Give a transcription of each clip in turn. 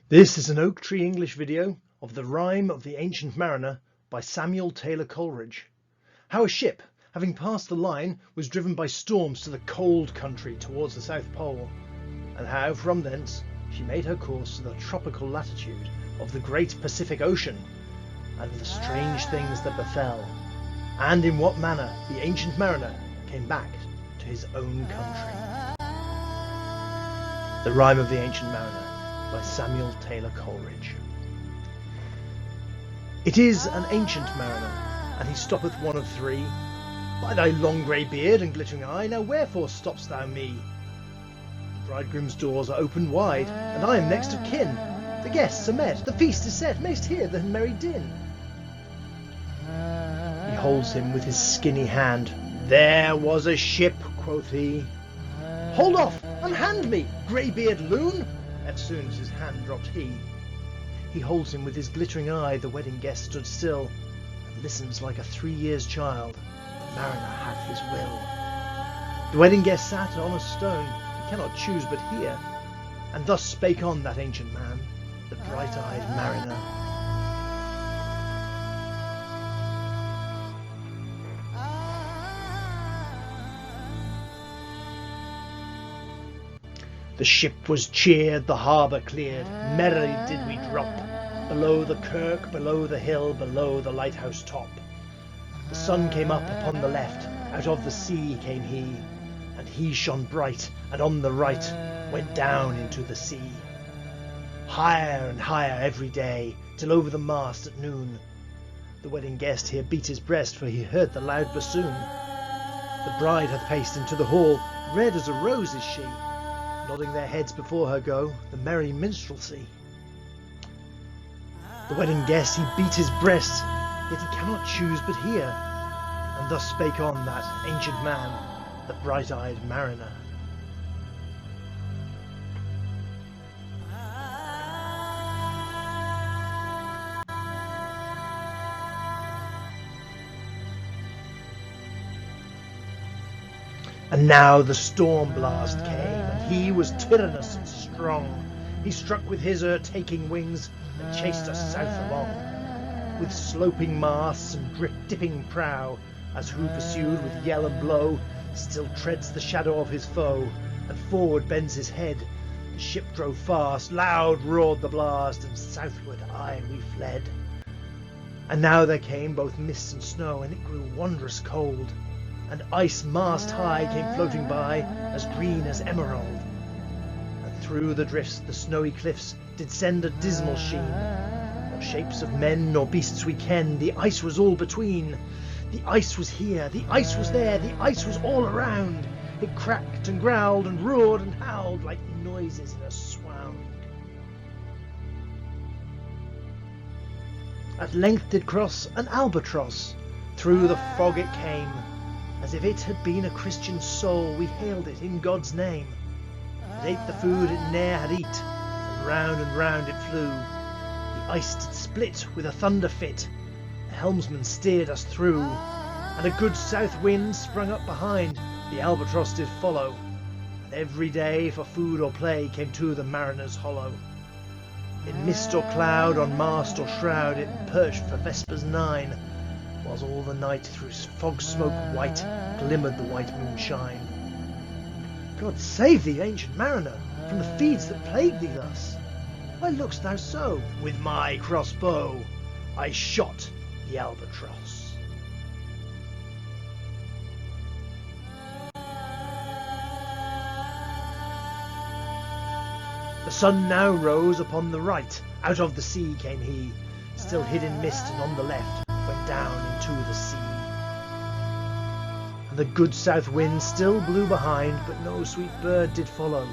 This is an Oak Tree English video of the Rime of the Ancient Mariner by Samuel Taylor Coleridge. How a ship, having passed the line, was driven by storms to the cold country towards the South Pole, and how from thence she made her course to the tropical latitude of the great Pacific Ocean, and of the strange things that befell, and in what manner the ancient mariner came back to his own country. The Rime of the Ancient Mariner by Samuel Taylor Coleridge. It is an ancient mariner, and he stoppeth one of three. By thy long grey beard and glittering eye, now wherefore stopp'st thou me? The bridegroom's doors are opened wide, and I am next of kin. The guests are met, the feast is set, mayst hear the merry din. He holds him with his skinny hand. There was a ship, quoth he. Hold off, unhand me, grey-beard loon! Eftsoons his hand dropped he. He holds him with his glittering eye. The wedding guest stood still, and listens like a 3 years child. The mariner hath his will. The wedding guest sat on a stone, he cannot choose but hear. And thus spake on that ancient man, the bright-eyed mariner. The ship was cheered, the harbour cleared, merrily did we drop, below the kirk, below the hill, below the lighthouse top. The sun came up upon the left, out of the sea came he, and he shone bright, and on the right went down into the sea. Higher and higher every day, till over the mast at noon. The wedding guest here beat his breast, for he heard the loud bassoon. The bride hath paced into the hall, red as a rose is she, nodding their heads before her go the merry minstrelsy. The wedding guest he beat his breast, yet he cannot choose but hear, and thus spake on that ancient man, the bright-eyed mariner. And now the storm blast came, and he was tyrannous and strong. He struck with his o'ertaking wings, and chased us south along. With sloping masts and dipping prow, as who pursued with yell and blow, still treads the shadow of his foe, and forward bends his head. The ship drove fast, loud roared the blast, and southward aye we fled. And now there came both mist and snow, and it grew wondrous cold. And ice mast high came floating by, as green as emerald. And through the drifts the snowy cliffs did send a dismal sheen. Nor shapes of men nor beasts we ken, the ice was all between. The ice was here, the ice was there, the ice was all around. It cracked and growled and roared and howled like noises in a swound. At length did cross an albatross, through the fog it came. As if it had been a Christian soul, we hailed it in God's name. It ate the food it ne'er had eat, and round it flew. The ice did split with a thunder fit, the helmsman steered us through, and a good south wind sprung up behind, the albatross did follow, and every day for food or play came to the mariner's hollow. In mist or cloud, on mast or shroud, it perched for vespers 9, whilst all the night through fog smoke white glimmered the white moonshine. God save thee, ancient mariner, from the feeds that plague thee thus. Why look'st thou so? With my crossbow I shot the albatross. The sun now rose upon the right, out of the sea came he, still hid in mist, and on the left went down into the sea. And the good south wind still blew behind, but no sweet bird did follow,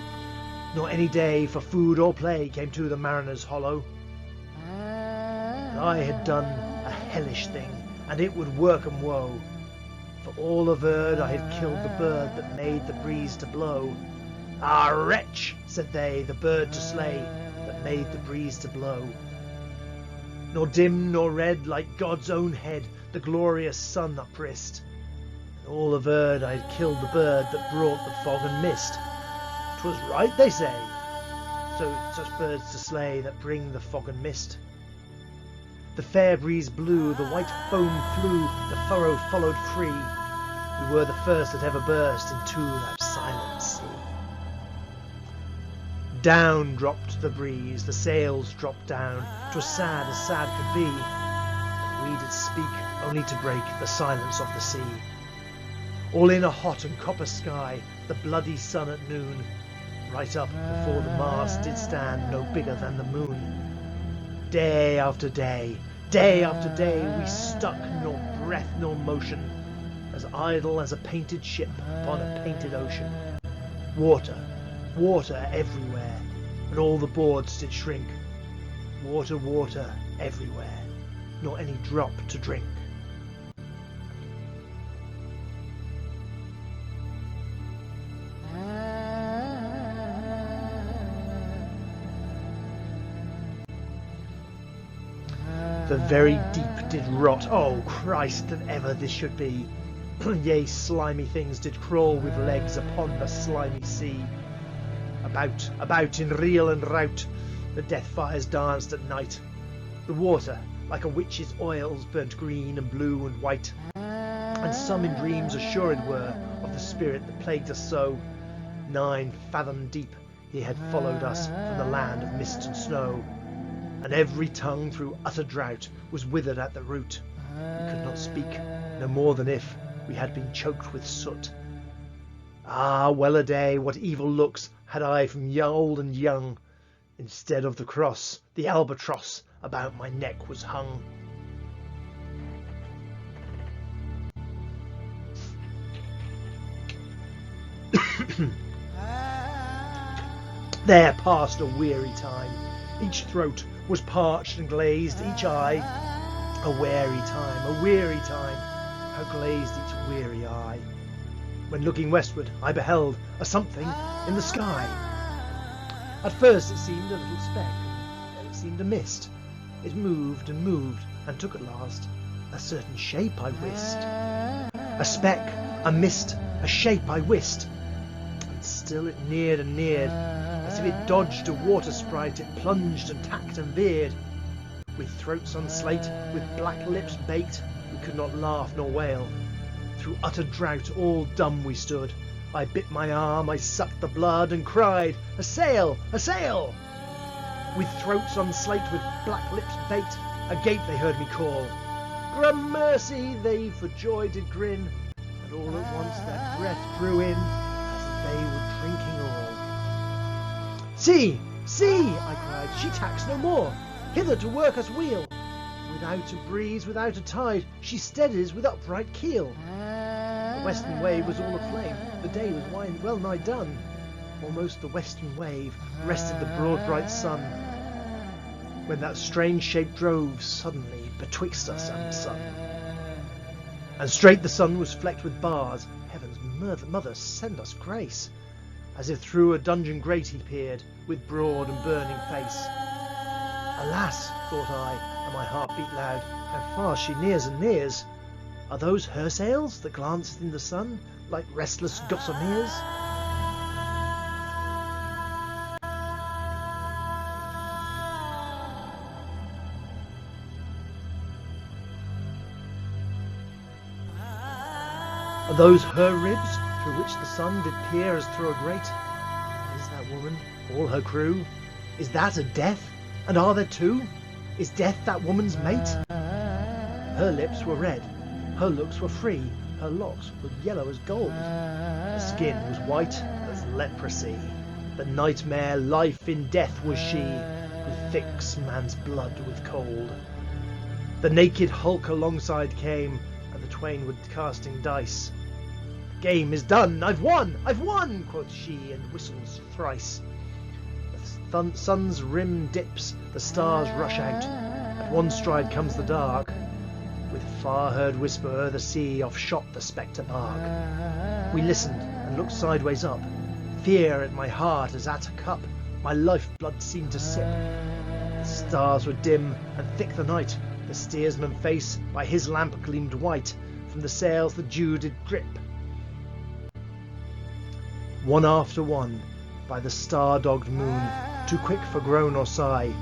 nor any day for food or play came to the mariner's hollow. And I had done a hellish thing, and it would work 'em woe, for all averred I had killed the bird that made the breeze to blow. Ah, wretch, said they, the bird to slay that made the breeze to blow. Nor dim nor red, like God's own head, the glorious sun uprist. And all averred I had killed the bird that brought the fog and mist. 'Twas right, they say, such birds to slay that bring the fog and mist. The fair breeze blew, the white foam flew, the furrow followed free. We were the first that ever burst into that silent sea. Down dropped the breeze, the sails dropped down. 'Twas sad as sad could be, and we did speak only to break the silence of the sea. All in a hot and copper sky, the bloody sun at noon, right up before the mast did stand, no bigger than the moon. Day after day, day after day, we stuck, nor breath nor motion, as idle as a painted ship upon a painted ocean. Water, water everywhere, and all the boards did shrink. Water, water everywhere, nor any drop to drink. The very deep did rot. Oh Christ, that ever this should be. Yea, slimy things did crawl with legs upon the slimy sea. About, about in reel and rout, the death fires danced at night. The water, like a witch's oils, burnt green and blue and white. And some in dreams assured were of the spirit that plagued us so. 9 fathom deep he had followed us from the land of mist and snow. And every tongue through utter drought was withered at the root. We could not speak, no more than if we had been choked with soot. Ah, well a day, what evil looks had I from old and young. Instead of the cross, the albatross about my neck was hung. There passed a weary time. Each throat was parched and glazed, each eye a weary time, a weary time, how glazed each weary eye. When looking westward I beheld a something in the sky. At first it seemed a little speck, then it seemed a mist. It moved and moved, and took at last a certain shape I wist. A speck, a mist, a shape I wist. And still it neared and neared, as if it dodged a water sprite, it plunged and tacked and veered. With throats on slate, with black lips baked, we could not laugh nor wail. Through utter drought all dumb we stood. I bit my arm, I sucked the blood, and cried, "A sail! A sail!" With throats on slate, with black lips baked, agape they heard me call. Gramercy, they for joy did grin, and all at once their breath drew in, as they were drinking all. "See! See!" I cried, "she tacks no more, hither to work us weal. Without a breeze, without a tide, she steadies with upright keel." The western wave was all aflame, the day was well nigh done. Almost the western wave rested the broad bright sun, when that strange shape drove suddenly betwixt us and the sun. And straight the sun was flecked with bars. Heaven's mother, send us grace. As if through a dungeon grate he peered, with broad and burning face. Alas, thought I, and my heart beat loud, how fast she nears and nears. Are those her sails that glanced in the sun, like restless gossameres? Are those her ribs, through which the sun did peer as through a grate? Is that woman, all her crew? Is that a death? And are there two? Is death that woman's mate? Her lips were red, her looks were free, her locks were yellow as gold. Her skin was white as leprosy. The nightmare life in death was she, who thicks man's blood with cold. The naked hulk alongside came, and the twain were casting dice. "Game is done, I've won, I've won," quoth she, and whistles thrice. The sun's rim dips, the stars rush out. At one stride comes the dark. With far-heard whisper o'er the sea, off shot the spectre bark. We listened and looked sideways up. Fear at my heart as at a cup my life-blood seemed to sip. The stars were dim and thick the night. The steersman's face by his lamp gleamed white. From the sails the dew did drip. One after one, by the star-dogged moon, too quick for groan or sigh.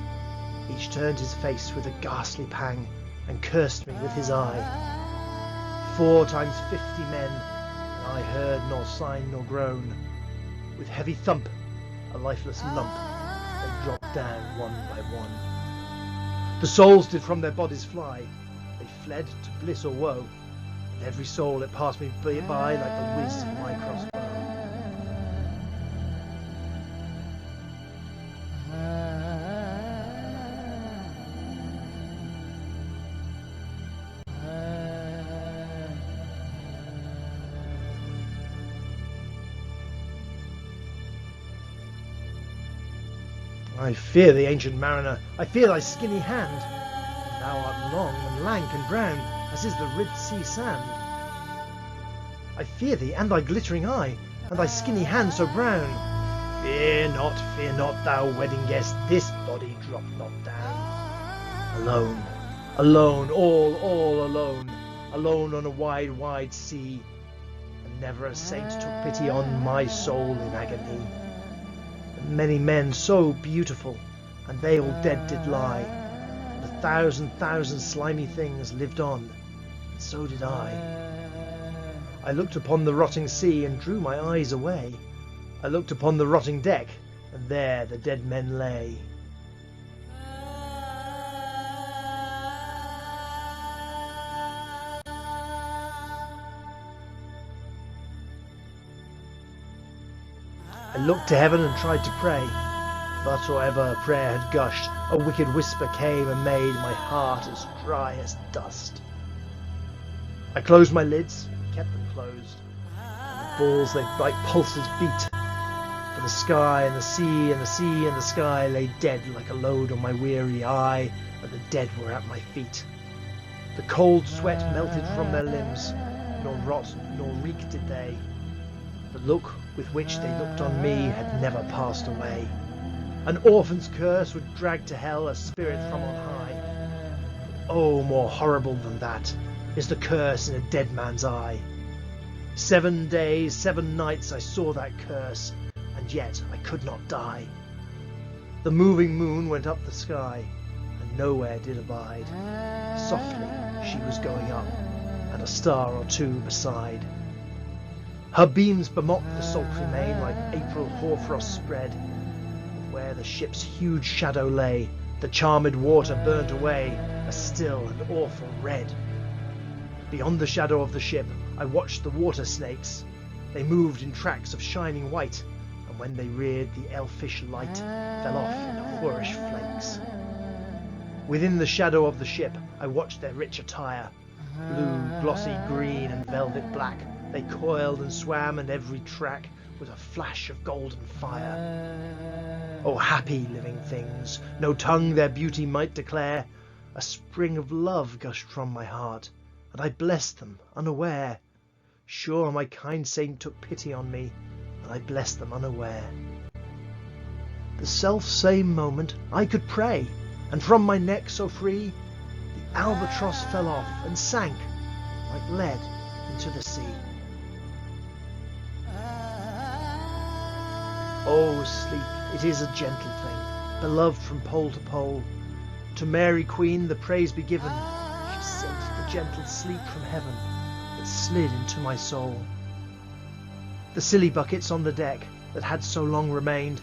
Each turned his face with a ghastly pang, and cursed me with his eye. 4 times 50 men, and I heard nor sign nor groan. With heavy thump, a lifeless lump, they dropped down one by one. The souls did from their bodies fly, they fled to bliss or woe, and every soul it passed me by like the whiz of my crossbow. I fear thee, ancient mariner, I fear thy skinny hand. Thou art long and lank and brown, as is the red sea sand. I fear thee, and thy glittering eye, and thy skinny hand so brown. Fear not, thou wedding guest, this body drop not down. Alone, alone, all alone, alone on a wide, wide sea, and never a saint took pity on my soul in agony. Many men so beautiful, and they all dead did lie, and 1,000 slimy things lived on, and so did I. I looked upon the rotting sea and drew my eyes away. I looked upon the rotting deck, and there the dead men lay. I looked to heaven and tried to pray, but or ever prayer had gushed, a wicked whisper came and made my heart as dry as dust. I closed my lids, kept them closed, and the balls they like pulses beat, for the sky and the sea and the sea and the sky lay dead like a load on my weary eye, and the dead were at my feet. The cold sweat melted from their limbs, nor rot nor reek did they. The look with which they looked on me had never passed away. An orphan's curse would drag to hell a spirit from on high. But oh, more horrible than that is the curse in a dead man's eye. 7 days, 7 nights I saw that curse, and yet I could not die. The moving moon went up the sky, and nowhere did abide. Softly she was going up, and a star or two beside. Her beams bemocked the sultry main like April hoarfrost spread. Where the ship's huge shadow lay, the charmed water burnt away, a still and awful red. Beyond the shadow of the ship, I watched the water snakes. They moved in tracks of shining white, and when they reared, the elfish light fell off in whorish flakes. Within the shadow of the ship, I watched their rich attire. Blue, glossy green, and velvet black, they coiled and swam, and every track was a flash of golden fire. Oh, happy living things, no tongue their beauty might declare. A spring of love gushed from my heart, and I blessed them unaware. Sure my kind saint took pity on me, and I blessed them unaware. The self-same moment I could pray, and from my neck so free, the albatross fell off and sank like lead into the sea. Oh, sleep, it is a gentle thing, beloved from pole to pole. To Mary Queen the praise be given, she sent the gentle sleep from heaven that slid into my soul. The silly buckets on the deck that had so long remained,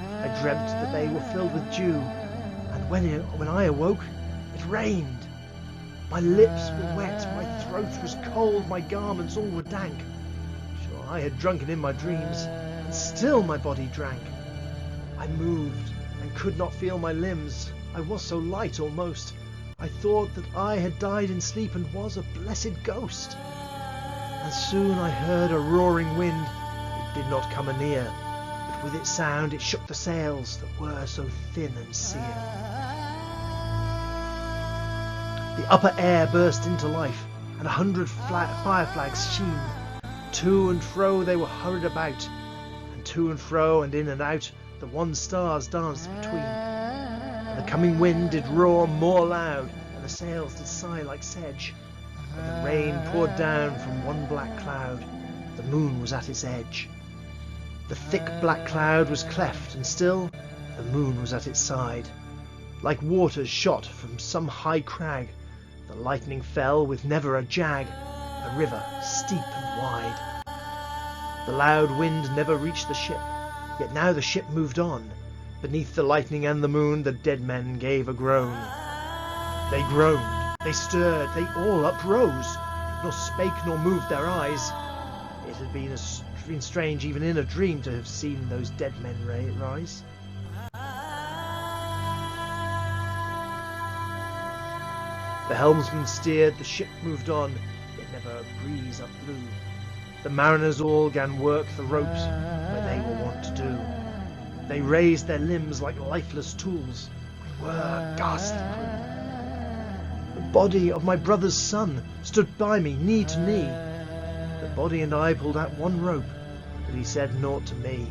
I dreamt that they were filled with dew, and when I awoke, it rained. My lips were wet, my throat was cold, my garments all were dank. Sure, I had drunken in my dreams, and still my body drank. I moved and could not feel my limbs. I was so light almost. I thought that I had died in sleep and was a blessed ghost. And soon I heard a roaring wind. It did not come anear, but with its sound it shook the sails that were so thin and sere. The upper air burst into life, and 100 fire flags sheen. To and fro they were hurried about, and to and fro and in and out the wan stars danced between. And the coming wind did roar more loud, and the sails did sigh like sedge. And the rain poured down from one black cloud, the moon was at its edge. The thick black cloud was cleft, and still The moon was at its side. Like waters shot from some high crag, the lightning fell with never a jag, the river steep and wide. The loud wind never reached the ship, yet now the ship moved on. Beneath the lightning and the moon, the dead men gave a groan. They groaned, they stirred, they all uprose, nor spake nor moved their eyes. It had been strange even in a dream to have seen those dead men rise. The helmsman steered, the ship moved on, yet never a breeze up blew. The mariners all gan work the ropes where they were wont to do. They raised their limbs like lifeless tools. We were a ghastly crew. The body of my brother's son stood by me, knee to knee. The body and I pulled out one rope, but he said naught to me.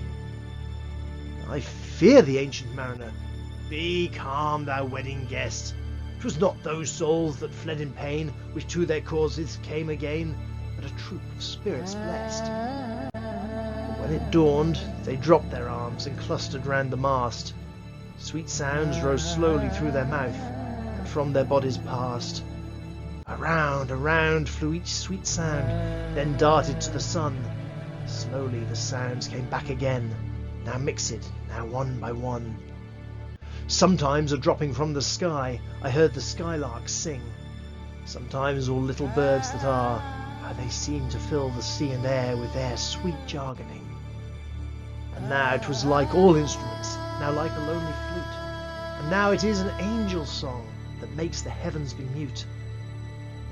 I fear the ancient mariner. Be calm, thou wedding guest. 'Twas not those souls that fled in pain, which to their causes came again, but a troop of spirits blessed. But when it dawned, they dropped their arms and clustered round the mast. Sweet sounds rose slowly through their mouth, and from their bodies passed. Around, around flew each sweet sound, then darted to the sun. Slowly the sounds came back again, now mixed, now one by one. Sometimes, a dropping from the sky, I heard the skylarks sing. Sometimes all little birds that are, how they seem to fill the sea and air with their sweet jargoning. And now 'twas like all instruments, now like a lonely flute, and now it is an angel's song that makes the heavens be mute.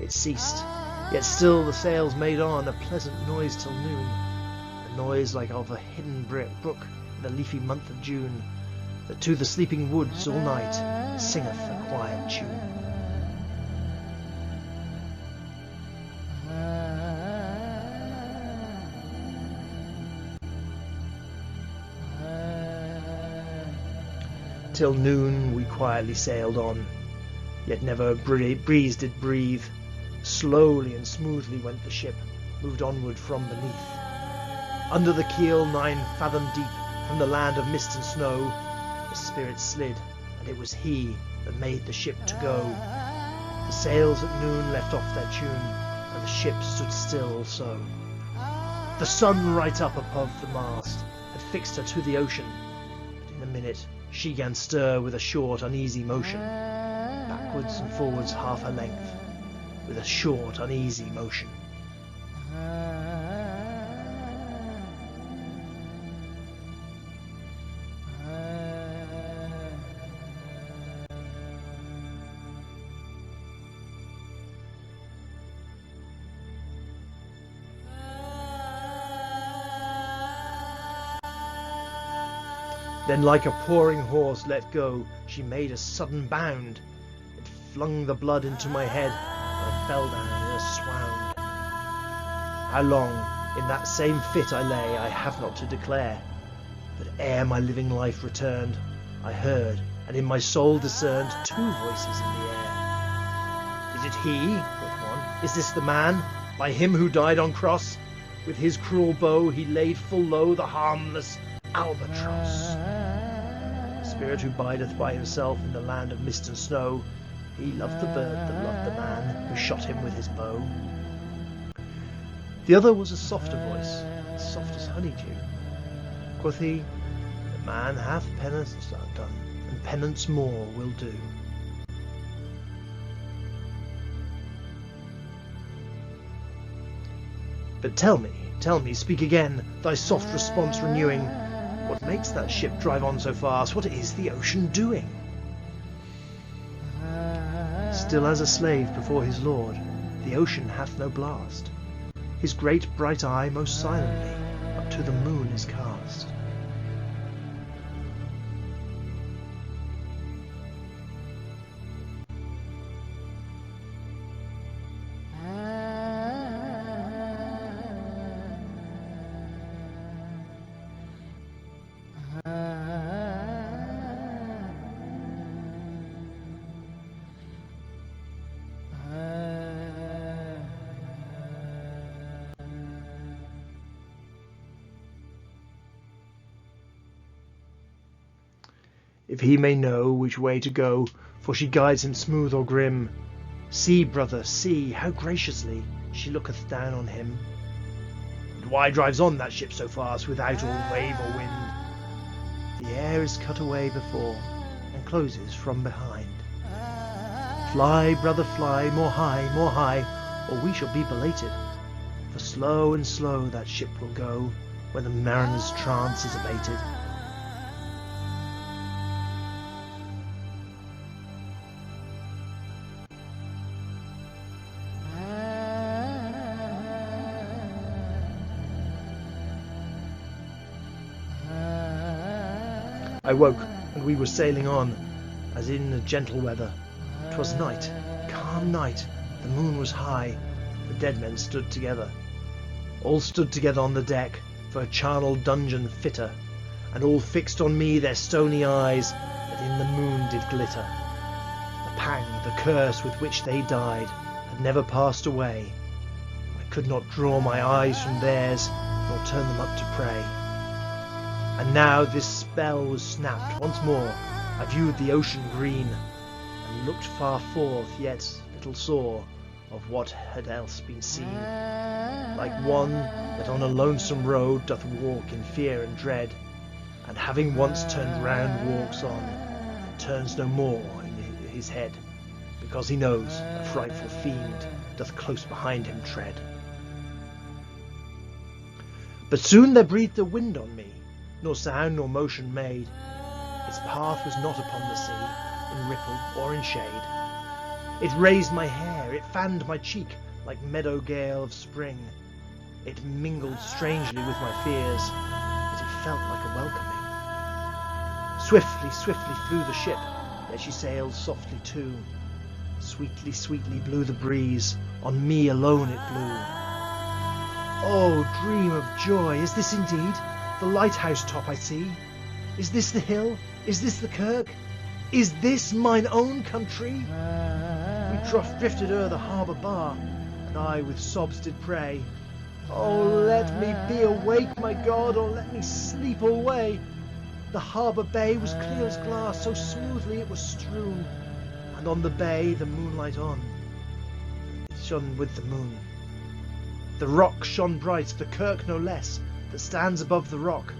It ceased, yet still the sails made on a pleasant noise till noon, a noise like of a hidden brook in the leafy month of June, that to the sleeping woods all night singeth a quiet tune. Till noon we quietly sailed on, yet never a breeze did breathe. Slowly and smoothly went the ship, moved onward from beneath. Under the keel 9 fathom deep, from the land of mist and snow, the spirit slid, and it was he that made the ship to go. The sails at noon left off their tune, and the ship stood still also. The sun right up above the mast had fixed her to the ocean, but in a minute she gan stir with a short uneasy motion, backwards and forwards half her length, with a short uneasy motion. Then like a pouring horse let go, she made a sudden bound. It flung the blood into my head, and I fell down in a swound. How long in that same fit I lay, I have not to declare. But ere my living life returned, I heard, and in my soul discerned 2 voices in the air. Is it he? quoth one. Is this the man? By him who died on cross? With his cruel bow he laid full low the harmless albatross. The spirit who bideth by himself in the land of mist and snow, he loved the bird that loved the man who shot him with his bow. The other was a softer voice, as soft as honeydew. Quoth he, the man hath penance done, and penance more will do. But tell me, speak again, thy soft response renewing. What makes that ship drive on so fast? What is the ocean doing? Still as a slave before his lord, the ocean hath no blast. His great bright eye most silently up to the moon is cast. if he may know which way to go, for she guides him smooth or grim. See, brother, see, how graciously she looketh down on him. And why drives on that ship so fast, without or wave or wind? The air is cut away before, and closes from behind. Fly, brother, fly, more high, or we shall be belated. For slow and slow that ship will go, when the mariner's trance is abated. I woke, and we were sailing on, as in a gentle weather. 'Twas night, calm night, the moon was high, the dead men stood together. All stood together on the deck, for a charnel dungeon fitter, and all fixed on me their stony eyes, that in the moon did glitter. The pang, the curse with which they died, had never passed away. I could not draw my eyes from theirs, nor turn them up to pray. And now this spell was snapped once more. I viewed the ocean green, and looked far forth, yet little saw of what had else been seen. Like one that on a lonesome road doth walk in fear and dread, and having once turned round walks on, and turns no more in his head, because he knows a frightful fiend doth close behind him tread. But soon there breathed a wind on me, nor sound nor motion made. Its path was not upon the sea, in ripple or in shade. It raised my hair, it fanned my cheek, like meadow gale of spring. It mingled strangely with my fears, yet it felt like a welcoming. Swiftly, swiftly flew the ship, yet she sailed softly too. Sweetly, sweetly blew the breeze, on me alone it blew. Oh, dream of joy, is this indeed the lighthouse top I see? Is this the hill? Is this the kirk? Is this mine own country? We drifted o'er the harbour bar, and I with sobs did pray, oh, let me be awake, my God, or let me sleep alway. The harbour bay was clear as glass, so smoothly it was strewn, and on the bay the moonlight on, it shone with the moon. The rock shone bright, the kirk no less, that stands above the rock.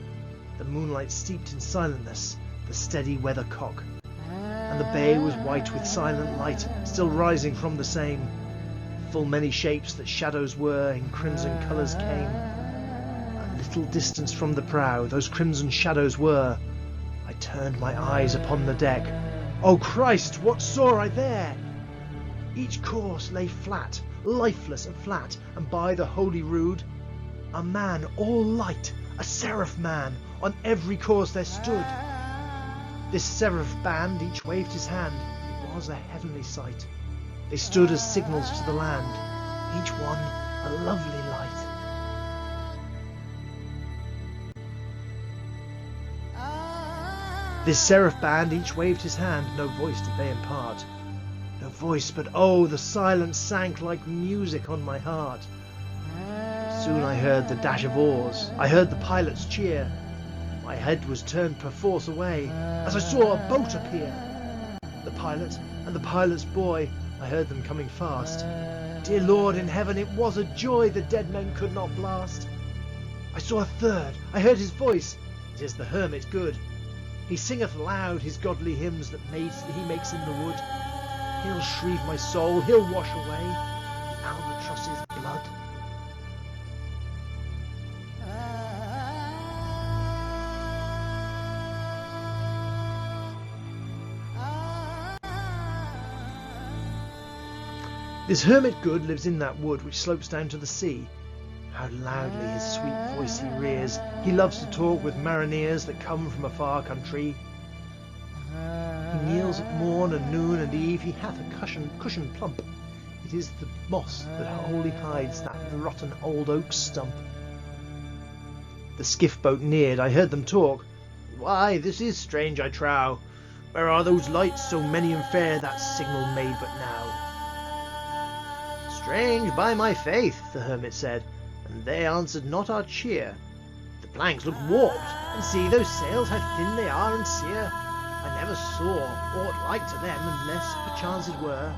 The moonlight steeped in silentness the steady weathercock, and the bay was white with silent light, still rising from the same. Full many shapes that shadows were, in crimson colours came. A little distance from the prow, those crimson shadows were. I turned my eyes upon the deck. O Christ, what saw I there? Each corse lay flat, lifeless and flat, and by the holy rood, a man all light, a seraph man, on every corse there stood. This seraph band each waved his hand, it was a heavenly sight. They stood as signals to the land, each one a lovely light. This seraph band each waved his hand, no voice did they impart. No voice, but oh, the silence sank like music on my heart. Soon I heard the dash of oars, I heard the pilot's cheer. My head was turned perforce away, as I saw a boat appear. The pilot and the pilot's boy, I heard them coming fast. Dear Lord in heaven, it was a joy the dead men could not blast. I saw a third, I heard his voice, it is the hermit good. He singeth loud his godly hymns that he makes in the wood. He'll shrieve my soul, he'll wash away the albatross's blood. This hermit good lives in that wood which slopes down to the sea. How loudly his sweet voice he rears. He loves to talk with mariners that come from a far country. He kneels at morn and noon and eve. He hath a cushion plump. It is the moss that wholly hides that rotten old oak stump. The skiff boat neared. I heard them talk. Why, this is strange, I trow. Where are those lights so many and fair that signal made but now? Strange, by my faith, the hermit said, and they answered not our cheer. The planks look warped, and see those sails how thin they are and sere. I never saw aught like to them, unless perchance it were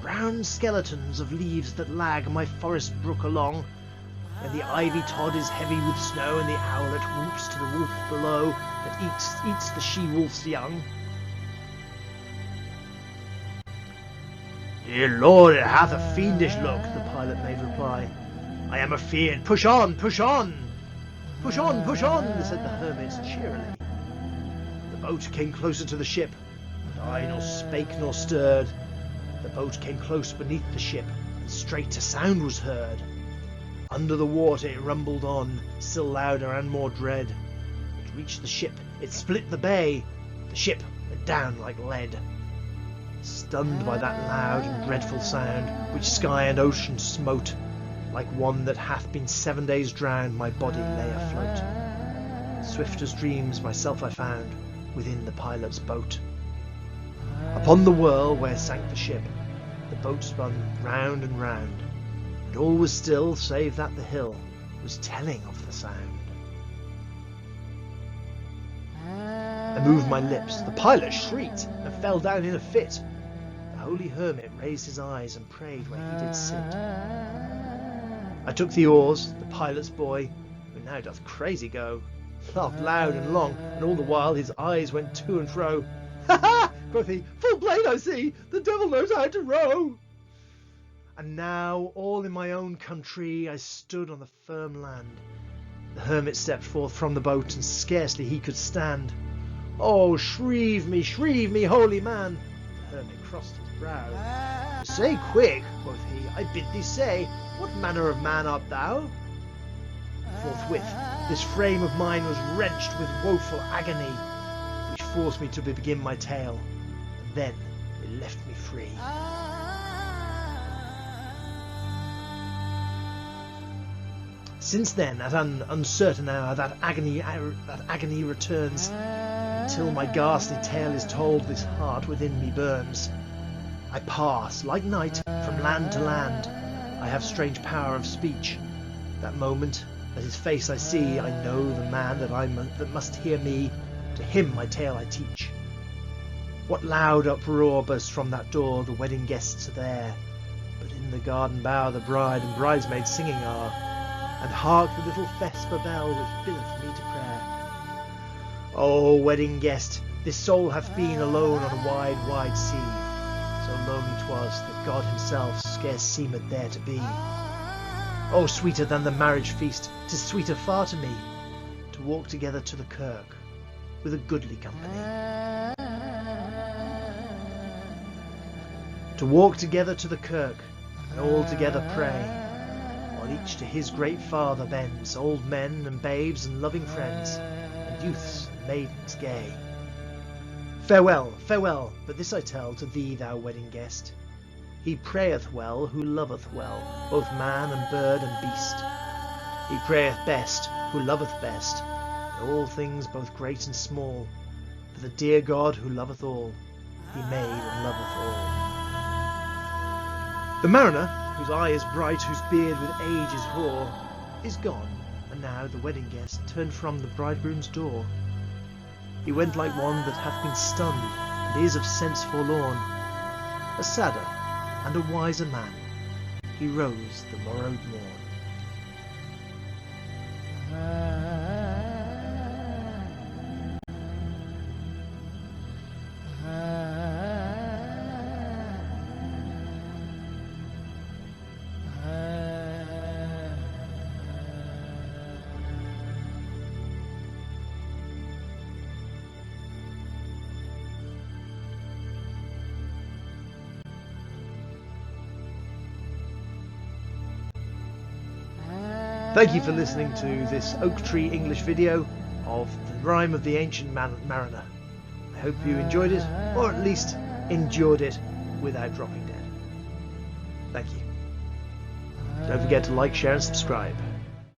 brown skeletons of leaves that lag my forest brook along, where the ivy tod is heavy with snow, and the owlet whoops to the wolf below that eats the she-wolf's young. Dear Lord, it hath a fiendish look, the pilot made reply. I am afeard. Push on, push on! Push on, push on, said the hermit cheerily. The boat came closer to the ship, but I nor spake nor stirred. The boat came close beneath the ship, and straight a sound was heard. Under the water it rumbled on, still louder and more dread. It reached the ship, it split the bay, the ship went down like lead. Stunned by that loud and dreadful sound, which sky and ocean smote, like one that hath been 7 days drowned, my body lay afloat. Swift as dreams myself I found within the pilot's boat. Upon the whirl where sank the ship, the boat spun round and round, and all was still save that the hill was telling of the sound. I moved my lips, the pilot shrieked and fell down in a fit. The holy hermit raised his eyes and prayed where he did sit. I took the oars, the pilot's boy, who now doth crazy go, laughed loud and long, and all the while his eyes went to and fro. Ha ha! Quoth he, full plain I see, the devil knows how to row. And now, all in my own country, I stood on the firm land. The hermit stepped forth from the boat, and scarcely he could stand. Oh, shrieve me, holy man! The hermit crossed his brow. Say quick, quoth he, I bid thee say, what manner of man art thou? Forthwith, this frame of mine was wrenched with woeful agony, which forced me to begin my tale, and then it left me free. Since then, at an uncertain hour, that agony returns, till my ghastly tale is told, this heart within me burns. I pass, like night, from land to land. I have strange power of speech. That moment, at his face I see, I know the man that must hear me. To him my tale I teach. What loud uproar bursts from that door? The wedding guests are there, but in the garden bower the bride and bridesmaids singing are. And hark the little vesper bell which bideth me to prayer. O wedding guest, this soul hath been alone on a wide, wide sea. So lonely 'twas that God himself scarce seemed there to be. Oh, sweeter than the marriage feast, 'tis sweeter far to me, to walk together to the kirk with a goodly company. To walk together to the kirk, and all together pray, while each to his great Father bends, old men and babes and loving friends, and youths and maidens gay. Farewell, farewell, but this I tell to thee, thou wedding guest. He prayeth well who loveth well, both man and bird and beast. He prayeth best who loveth best, in all things both great and small. For the dear God who loveth all, he made and loveth all. The mariner, whose eye is bright, whose beard with age is hoar, is gone, and now the wedding guest turned from the bridegroom's door. He went like one that hath been stunned, and is of sense forlorn. A sadder and a wiser man, he rose the morrowed morn. Thank you for listening to this oak tree English video of the Rime of the Ancient Mariner. I hope you enjoyed it, or at least endured it without dropping dead. Thank you. Don't forget to like, share and subscribe.